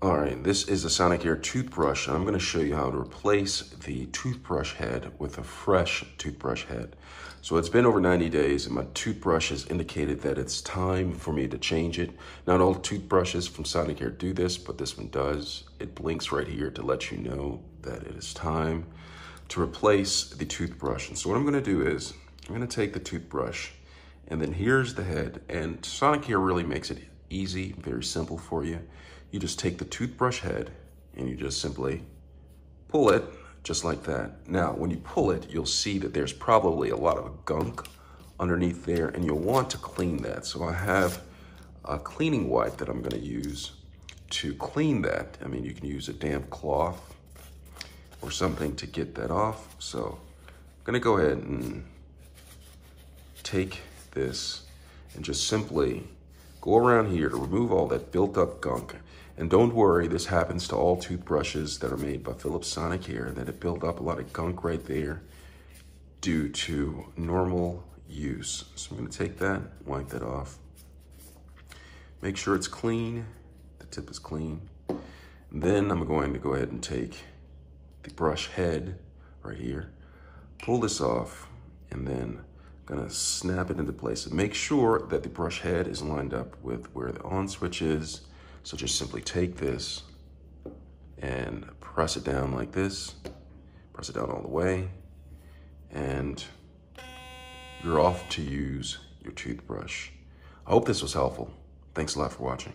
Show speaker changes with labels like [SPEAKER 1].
[SPEAKER 1] All right, this is a Sonicare toothbrush, and I'm going to show you how to replace the toothbrush head with a fresh toothbrush head. So it's been over 90 days, and my toothbrush has indicated that it's time for me to change it. Not all toothbrushes from Sonicare do this, but this one does. It blinks right here to let you know that it is time to replace the toothbrush. And so what I'm going to do is I'm going to take the toothbrush, and then here's the head. And Sonicare really makes it easy, very simple for you. You just take the toothbrush head and you just simply pull it just like that. Now, when you pull it, you'll see that there's probably a lot of gunk underneath there, and you'll want to clean that. So I have a cleaning wipe that I'm gonna use to clean that. I mean, you can use a damp cloth or something to get that off. So I'm gonna go ahead and take this and just simply go around here to remove all that built up gunk. And don't worry, this happens to all toothbrushes that are made by Philips Sonicare, that it built up a lot of gunk right there due to normal use. So I'm gonna take that, wipe that off. Make sure it's clean, the tip is clean. And then I'm going to go ahead and take the brush head right here, pull this off, and then I'm gonna snap it into place. And make sure that the brush head is lined up with where the on switch is. So just simply take this and press it down like this, press it down all the way, and you're off to use your toothbrush. I hope this was helpful. Thanks a lot for watching.